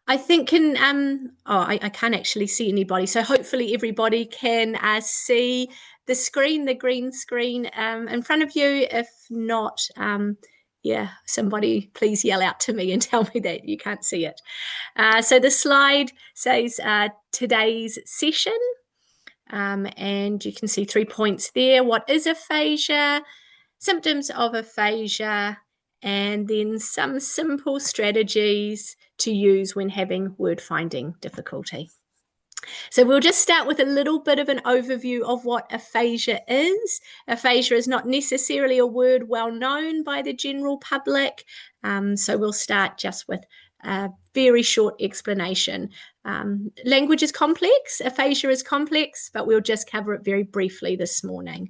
I think I can't actually see anybody, so hopefully everybody can see the screen, the green screen in front of you. If not, yeah, somebody please yell out to me and tell me that you can't see it. So the slide says today's session, and you can see 3 points there. What is aphasia? Symptoms of aphasia, and then some simple strategies to use when having word finding difficulty. So we'll just start with a little bit of an overview of what aphasia is. Aphasia is not necessarily a word well known by the general public, so we'll start just with a very short explanation. Language is complex, aphasia is complex, but we'll just cover it very briefly this morning.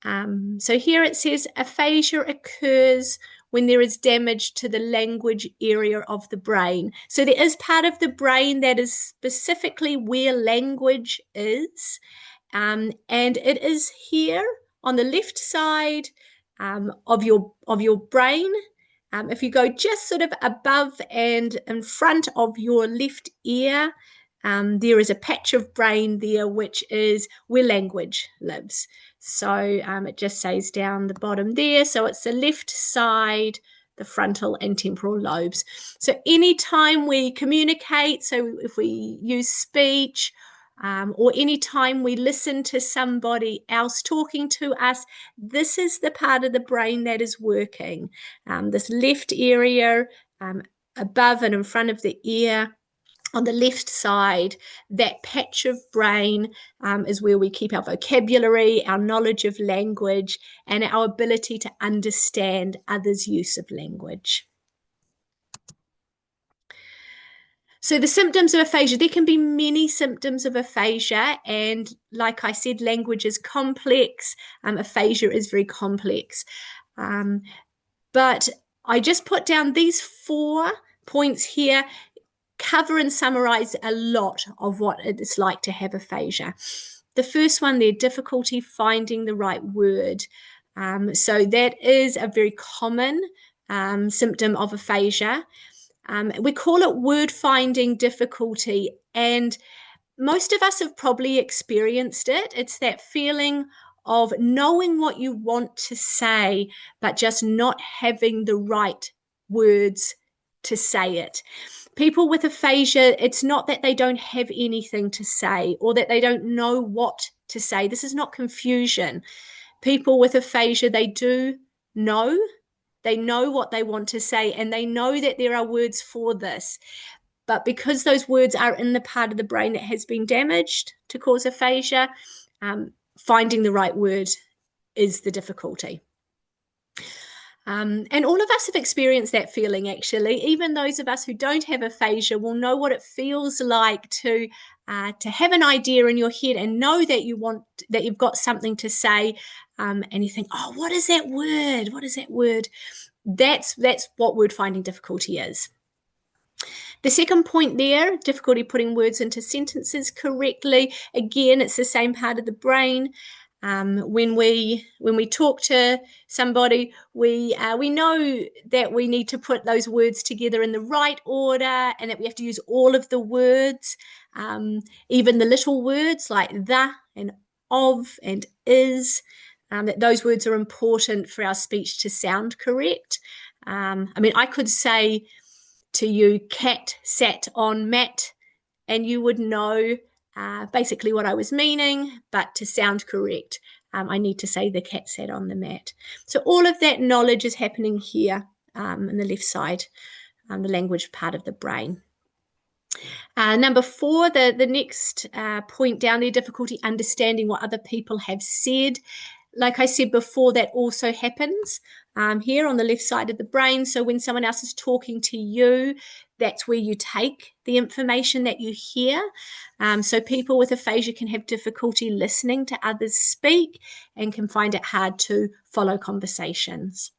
So here it says aphasia occurs when there is damage to the language area of the brain. So there is part of the brain that is specifically where language is, and it is here on the left side of your brain. If you go just sort of above and in front of your left ear, there is a patch of brain there which is where language lives. So it just says down the bottom there. So it's the left side, the frontal and temporal lobes. So anytime we communicate, so if we use speech, or anytime we listen to somebody else talking to us, this is the part of the brain that is working. This left area above and in front of the ear, on the left side, that patch of brain is where we keep our vocabulary, our knowledge of language, and our ability to understand others' use of language. So the symptoms of aphasia, there can be many symptoms of aphasia, and like I said, language is complex. Aphasia is very complex. But I just put down these 4 points here, cover and summarize a lot of what it's like to have aphasia. The first one there, difficulty finding the right word. So that is a very common symptom of aphasia. We call it word finding difficulty, and most of us have probably experienced it. It's that feeling of knowing what you want to say, but just not having the right words to say it. People with aphasia, it's not that they don't have anything to say or that they don't know what to say. This is not confusion. People with aphasia, they do know. They know what they want to say, and they know that there are words for this. But because those words are in the part of the brain that has been damaged to cause aphasia, finding the right word is the difficulty. And all of us have experienced that feeling, actually. Even those of us who don't have aphasia will know what it feels like to have an idea in your head and know that you've got something to say, and you think, oh, what is that word? What is that word? That's what word finding difficulty is. The second point there, difficulty putting words into sentences correctly. Again, it's the same part of the brain. When we talk to somebody, we know that we need to put those words together in the right order, and that we have to use all of the words, even the little words like the and of and is, that those words are important for our speech to sound correct. I could say to you, cat sat on mat, and you would know basically what I was meaning, but to sound correct, I need to say the cat sat on the mat. So all of that knowledge is happening here in the left side, the language part of the brain. Number 4, the next point down there, difficulty understanding what other people have said. Like I said before, that also happens here on the left side of the brain. So when someone else is talking to you, that's where you take the information that you hear. So people with aphasia can have difficulty listening to others speak and can find it hard to follow conversations.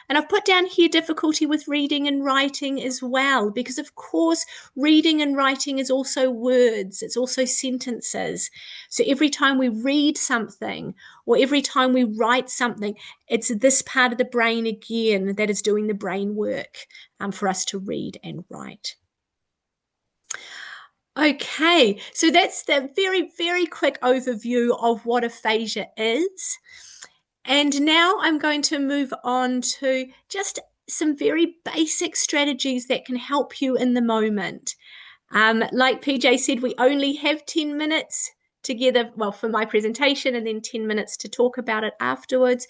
And I've put down here difficulty with reading and writing as well, because of course, reading and writing is also words, it's also sentences. So every time we read something or every time we write something, it's this part of the brain again that is doing the brain work for us to read and write. Okay, so that's the very, very quick overview of what aphasia is. And now I'm going to move on to just some very basic strategies that can help you in the moment. Like PJ said, we only have 10 minutes together, well, for my presentation, and then 10 minutes to talk about it afterwards.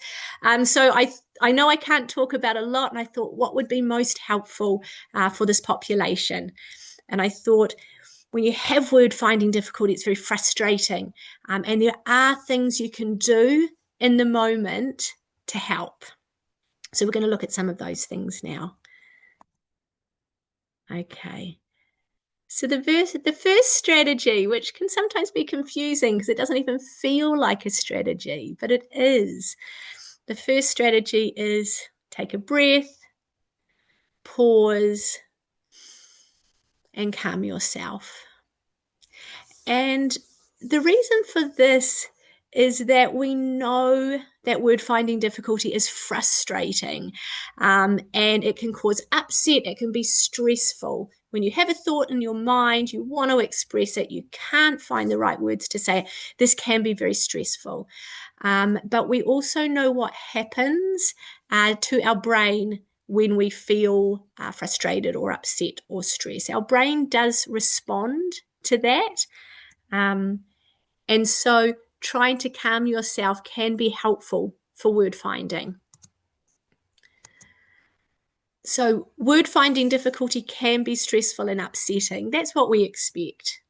So I know I can't talk about a lot, and I thought what would be most helpful for this population. And I thought, when you have word finding difficulty, it's very frustrating. And there are things you can do in the moment to help. So we're going to look at some of those things now. Okay. So the first strategy, which can sometimes be confusing because it doesn't even feel like a strategy, but it is. The first strategy is take a breath, pause, and calm yourself. And the reason for this is that we know that word finding difficulty is frustrating, and it can cause upset. It can be stressful. When you have a thought in your mind, you want to express it, you can't find the right words to say it. This can be very stressful. But we also know what happens to our brain when we feel frustrated or upset or stressed. Our brain does respond to that. And so trying to calm yourself can be helpful for word finding. So word finding difficulty can be stressful and upsetting. That's what we expect.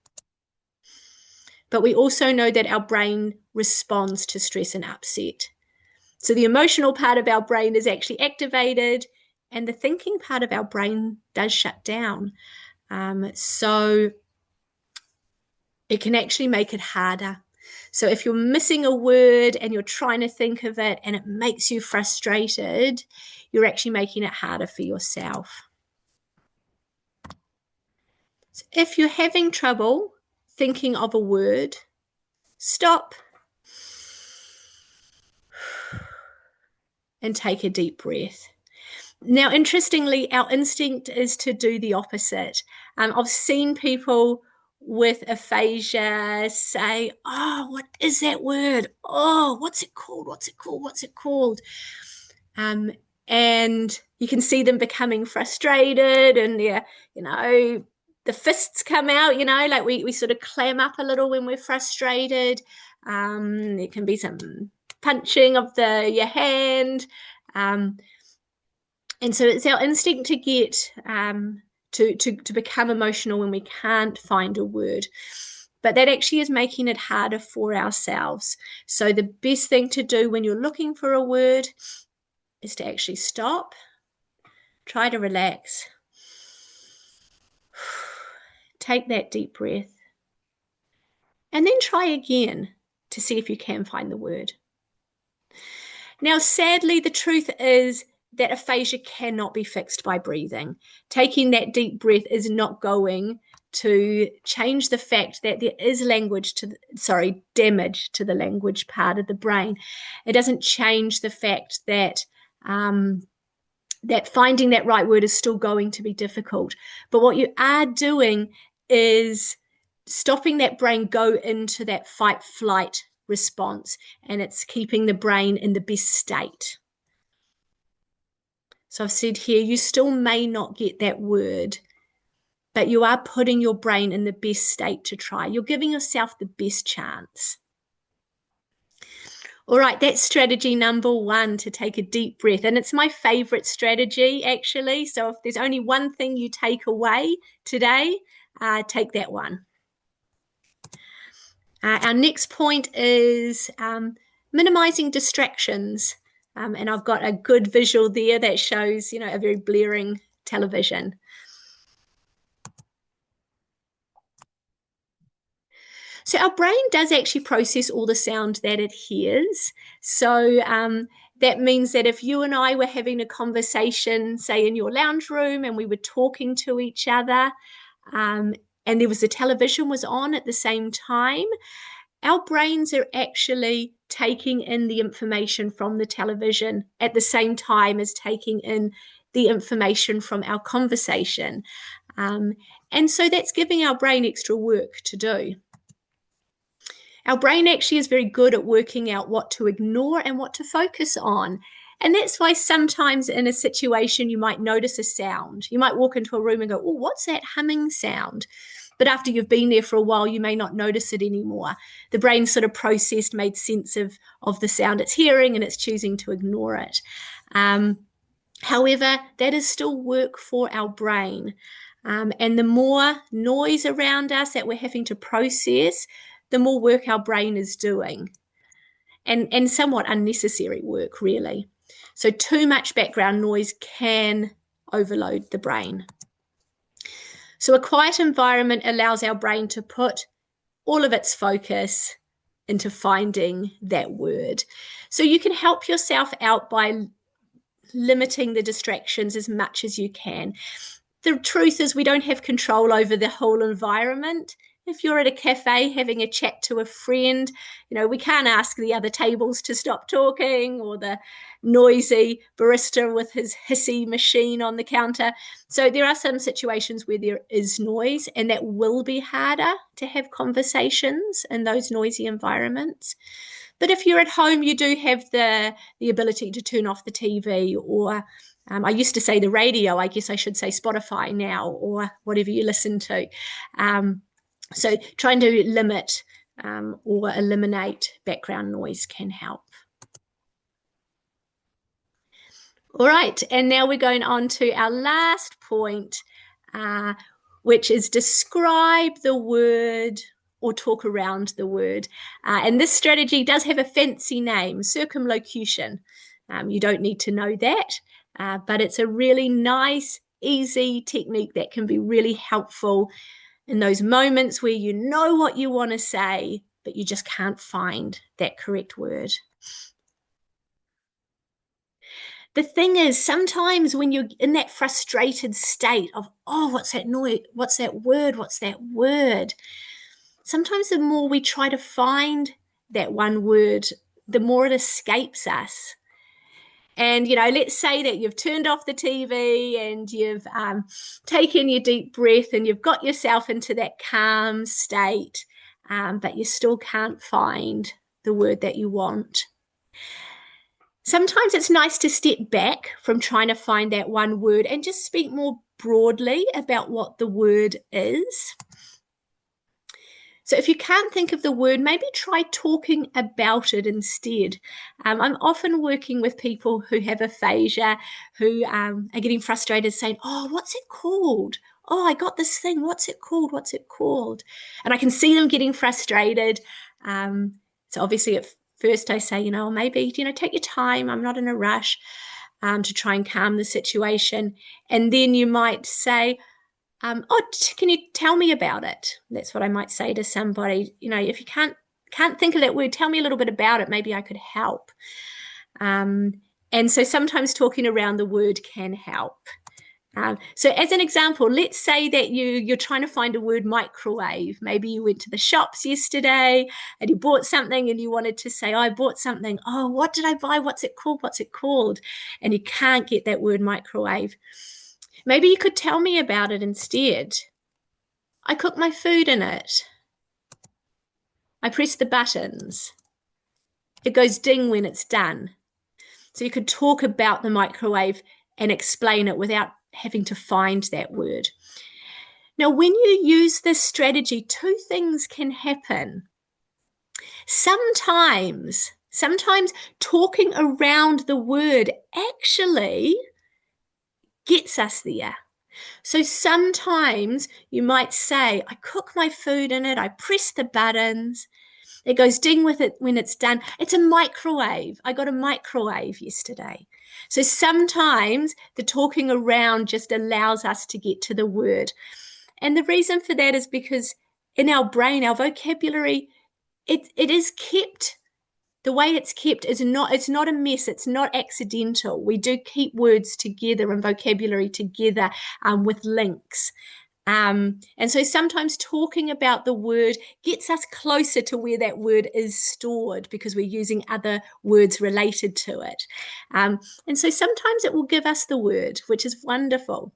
But we also know that our brain responds to stress and upset. So the emotional part of our brain is actually activated and the thinking part of our brain does shut down. So it can actually make it harder. So if you're missing a word and you're trying to think of it and it makes you frustrated, you're actually making it harder for yourself. So if you're having trouble thinking of a word, stop and take a deep breath. Now, interestingly, our instinct is to do the opposite. I've seen people with aphasia say, oh, what is that word? Oh, what's it called? What's it called? What's it called? And you can see them becoming frustrated and the fists come out, like we sort of clam up a little when we're frustrated. There can be some punching of your hand. And so it's our instinct to get to become emotional when we can't find a word. But that actually is making it harder for ourselves. So the best thing to do when you're looking for a word is to actually stop, try to relax, take that deep breath, and then try again to see if you can find the word. Now, sadly, the truth is that aphasia cannot be fixed by breathing. Taking that deep breath is not going to change the fact that there is damage to the language part of the brain. It doesn't change the fact that that finding that right word is still going to be difficult. But what you are doing is stopping that brain go into that fight-flight response, and it's keeping the brain in the best state. So I've said here, you still may not get that word, but you are putting your brain in the best state to try. You're giving yourself the best chance. All right, that's strategy number 1, to take a deep breath. And it's my favorite strategy, actually. So if there's only one thing you take away today, take that one. Our next point is minimizing distractions. And I've got a good visual there that shows, a very blaring television. So our brain does actually process all the sound that it hears. So that means that if you and I were having a conversation, say in your lounge room, and we were talking to each other, and there was a television was on at the same time, our brains are actually taking in the information from the television at the same time as taking in the information from our conversation. And so that's giving our brain extra work to do. Our brain actually is very good at working out what to ignore and what to focus on. And that's why sometimes in a situation you might notice a sound. You might walk into a room and go, oh, what's that humming sound? But after you've been there for a while, you may not notice it anymore. The brain sort of processed, made sense of the sound it's hearing, and it's choosing to ignore it. However, that is still work for our brain. And the more noise around us that we're having to process, the more work our brain is doing. And somewhat unnecessary work, really. So too much background noise can overload the brain. So a quiet environment allows our brain to put all of its focus into finding that word. So you can help yourself out by limiting the distractions as much as you can. The truth is we don't have control over the whole environment. If you're at a cafe having a chat to a friend, we can't ask the other tables to stop talking, or the noisy barista with his hissy machine on the counter. So there are some situations where there is noise, and that will be harder to have conversations in those noisy environments. But if you're at home, you do have the ability to turn off the TV, or I used to say the radio, I guess I should say Spotify now, or whatever you listen to. So trying to limit or eliminate background noise can help. All right, and now we're going on to our last point, which is describe the word or talk around the word. And this strategy does have a fancy name, circumlocution. You don't need to know that, but it's a really nice, easy technique that can be really helpful in those moments where you know what you want to say, but you just can't find that correct word. The thing is, sometimes when you're in that frustrated state of, oh, what's that noise? What's that word? What's that word? Sometimes the more we try to find that one word, the more it escapes us. And, let's say that you've turned off the TV and you've taken your deep breath and you've got yourself into that calm state, but you still can't find the word that you want. Sometimes it's nice to step back from trying to find that one word and just speak more broadly about what the word is. So if you can't think of the word, maybe try talking about it instead. I'm often working with people who have aphasia, who are getting frustrated saying, oh, what's it called? Oh, I got this thing. What's it called? What's it called? And I can see them getting frustrated. So obviously at first I say, maybe, take your time. I'm not in a rush to try and calm the situation. And then you might say, can you tell me about it? That's what I might say to somebody. If you can't think of that word, tell me a little bit about it. Maybe I could help. And so sometimes talking around the word can help. So as an example, let's say that you're trying to find a word microwave. Maybe you went to the shops yesterday and you bought something and you wanted to say, I bought something. Oh, what did I buy? What's it called? What's it called? And you can't get that word microwave. Maybe you could tell me about it instead. I cook my food in it. I press the buttons. It goes ding when it's done. So you could talk about the microwave and explain it without having to find that word. Now, when you use this strategy, two things can happen. Sometimes talking around the word actually gets us there. So sometimes you might say, I cook my food in it, I press the buttons, it goes ding with it when it's done. It's a microwave. I got a microwave yesterday. So sometimes the talking around just allows us to get to the word. And the reason for that is because in our brain, our vocabulary, it is kept the way it's kept is not, it's not a mess, it's not accidental. We do keep words together and vocabulary together, with links. And so sometimes talking about the word gets us closer to where that word is stored because we're using other words related to it. And so sometimes it will give us the word, which is wonderful.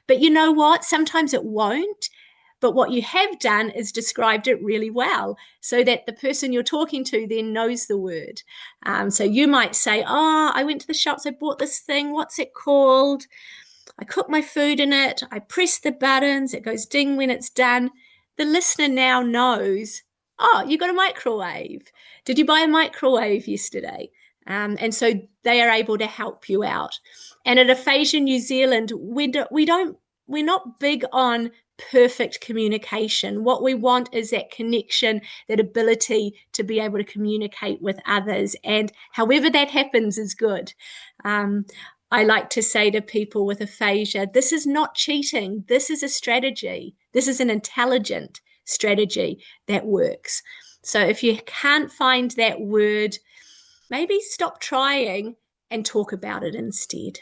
But you know what? Sometimes it won't. But what you have done is described it really well so that the person you're talking to then knows the word. So you might say, oh, I went to the shops, I bought this thing, what's it called? I cook my food in it, I press the buttons, it goes ding when it's done. The listener now knows, oh, you got a microwave. Did you buy a microwave yesterday? And so they are able to help you out. And at Aphasia New Zealand, we're not big on perfect communication. What we want is that connection, that ability to be able to communicate with others. And however that happens is good. I like to say to people with aphasia, this is not cheating. This is a strategy. This is an intelligent strategy that works. So if you can't find that word, maybe stop trying and talk about it instead.